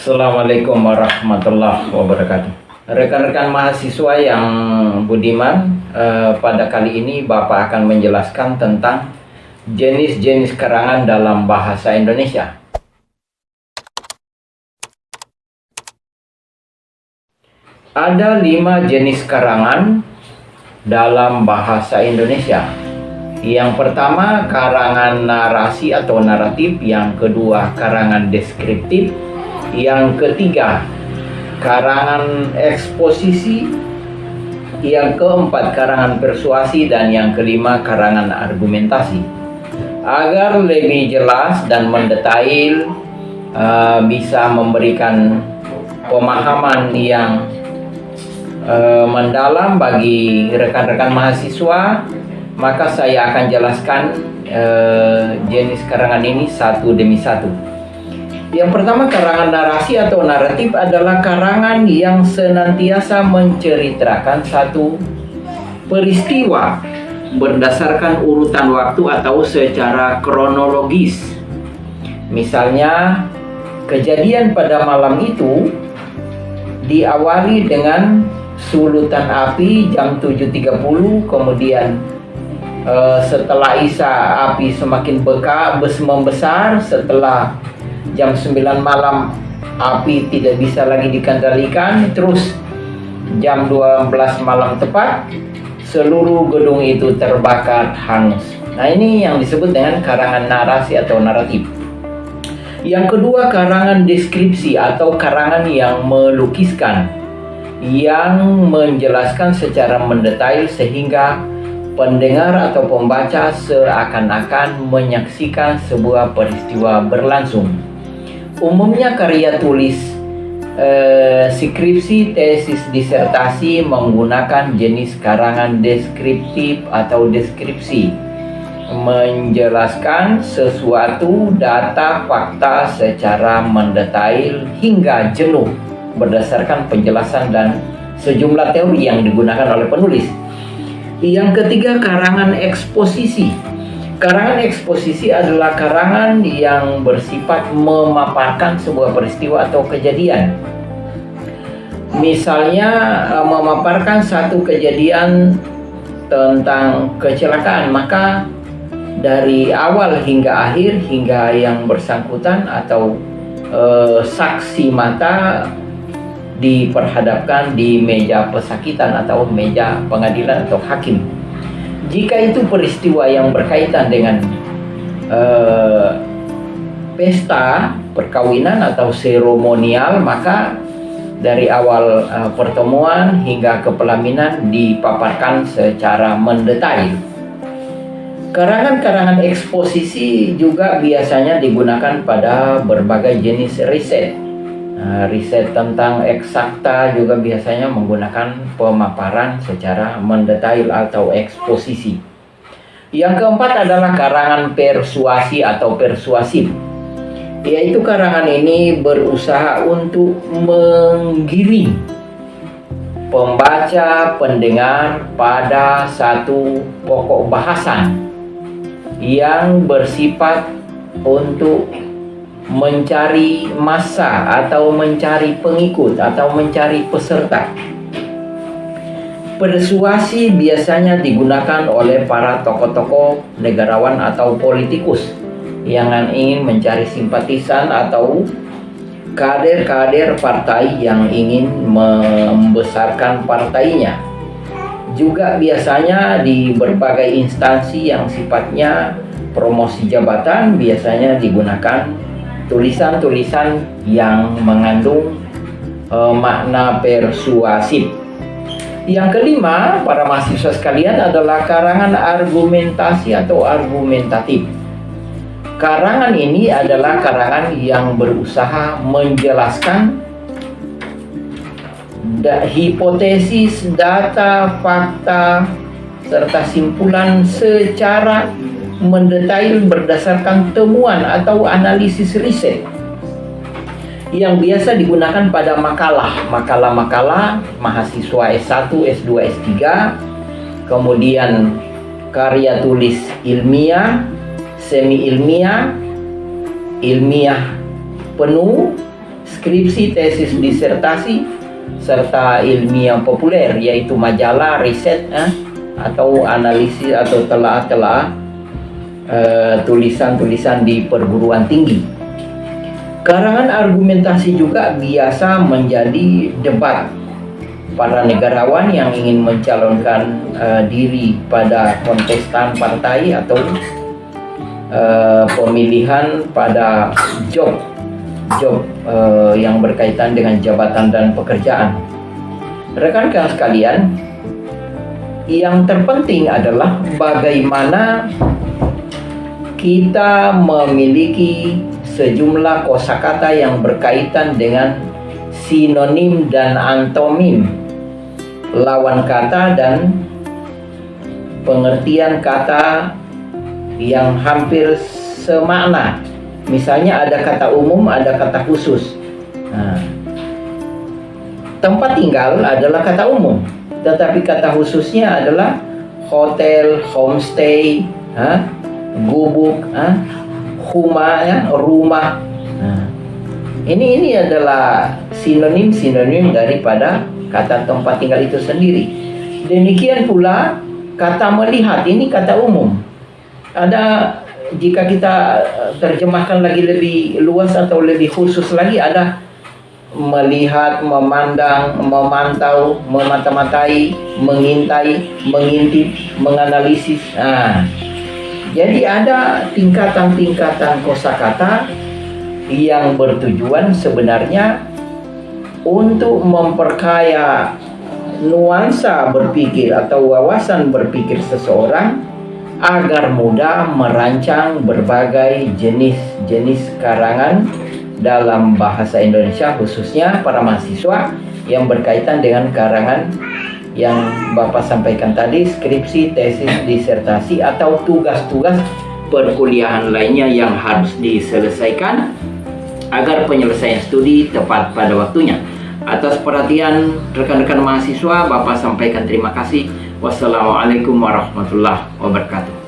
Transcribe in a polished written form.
Assalamualaikum warahmatullahi wabarakatuh. Rekan-rekan mahasiswa yang budiman, pada kali ini Bapak akan menjelaskan tentang jenis-jenis karangan dalam bahasa Indonesia. Ada 5 jenis karangan dalam bahasa Indonesia. Yang pertama, karangan narasi atau naratif. Yang kedua, karangan deskriptif. Yang ketiga, karangan eksposisi. Yang keempat, karangan persuasi. Dan yang kelima, karangan argumentasi. Agar lebih jelas dan mendetail, bisa memberikan pemahaman yang mendalam bagi rekan-rekan mahasiswa, maka saya akan jelaskan jenis karangan ini satu demi satu. Yang pertama, karangan narasi atau naratif adalah karangan yang senantiasa menceritakan satu peristiwa berdasarkan urutan waktu atau secara kronologis. Misalnya, kejadian pada malam itu diawali dengan sulutan api jam 7.30, kemudian setelah Isya api semakin membesar, setelah jam 9 malam api tidak bisa lagi dikendalikan, terus jam 12 malam tepat seluruh gedung itu terbakar hangus. Nah, ini yang disebut dengan karangan narasi atau naratif. Yang kedua, karangan deskripsi atau karangan yang melukiskan, yang menjelaskan secara mendetail sehingga pendengar atau pembaca seakan-akan menyaksikan sebuah peristiwa berlangsung. Umumnya karya tulis, skripsi, tesis, disertasi menggunakan jenis karangan deskriptif atau deskripsi, menjelaskan sesuatu data fakta secara mendetail hingga jenuh berdasarkan penjelasan dan sejumlah teori yang digunakan oleh penulis. Yang ketiga, karangan eksposisi. Karangan eksposisi adalah karangan yang bersifat memaparkan sebuah peristiwa atau kejadian. Misalnya, memaparkan satu kejadian tentang kecelakaan, maka dari awal hingga akhir, hingga yang bersangkutan atau saksi mata diperhadapkan di meja pesakitan atau meja pengadilan atau hakim. Jika itu peristiwa yang berkaitan dengan pesta perkawinan atau seremonial, maka dari awal pertemuan hingga ke pelaminan dipaparkan secara mendetail. Karangan-karangan eksposisi juga biasanya digunakan pada berbagai jenis riset. Riset tentang eksakta juga biasanya menggunakan pemaparan secara mendetail atau eksposisi. Yang keempat adalah karangan persuasi atau persuasif, yaitu karangan ini berusaha untuk menggiring pembaca, pendengar pada satu pokok bahasan yang bersifat untuk mencari massa atau mencari pengikut atau mencari peserta. Persuasi biasanya digunakan oleh para tokoh-tokoh negarawan atau politikus yang ingin mencari simpatisan atau kader-kader partai yang ingin membesarkan partainya. Juga biasanya di berbagai instansi yang sifatnya promosi jabatan biasanya digunakan tulisan-tulisan yang mengandung makna persuasif. Yang kelima, para mahasiswa sekalian, adalah karangan argumentasi atau argumentatif. Karangan ini adalah karangan yang berusaha menjelaskan hipotesis, data, fakta, serta simpulan secara mendetail berdasarkan temuan atau analisis riset yang biasa digunakan pada makalah mahasiswa S1, S2, S3, kemudian karya tulis ilmiah, semi ilmiah, ilmiah penuh, skripsi, tesis, disertasi, serta ilmiah populer, yaitu majalah, riset, atau analisis atau telaah-telaah tulisan-tulisan di perguruan tinggi. Karangan argumentasi juga biasa menjadi debat para negarawan yang ingin mencalonkan diri pada kontestan partai atau pemilihan pada job yang berkaitan dengan jabatan dan pekerjaan. Rekan-rekan sekalian, yang terpenting adalah bagaimana kita memiliki sejumlah kosakata yang berkaitan dengan sinonim dan antonim, lawan kata dan pengertian kata yang hampir semakna. Misalnya ada kata umum, ada kata khusus. Tempat tinggal adalah kata umum, tetapi kata khususnya adalah hotel, homestay, gubuk, huma, rumah. Ini adalah sinonim daripada kata tempat tinggal itu sendiri. Demikian pula kata melihat, ini kata umum. Ada, jika kita terjemahkan lagi lebih luas atau lebih khusus lagi, ada melihat, memandang, memantau, memata-matai, mengintai, mengintip, menganalisis. Jadi ada tingkatan-tingkatan kosakata yang bertujuan sebenarnya untuk memperkaya nuansa berpikir atau wawasan berpikir seseorang agar mudah merancang berbagai jenis-jenis karangan dalam bahasa Indonesia, khususnya para mahasiswa yang berkaitan dengan karangan yang Bapak sampaikan tadi, skripsi, tesis, disertasi, atau tugas-tugas perkuliahan lainnya yang harus diselesaikan agar penyelesaian studi tepat pada waktunya. Atas perhatian rekan-rekan mahasiswa, Bapak sampaikan terima kasih. Wassalamualaikum warahmatullahi wabarakatuh.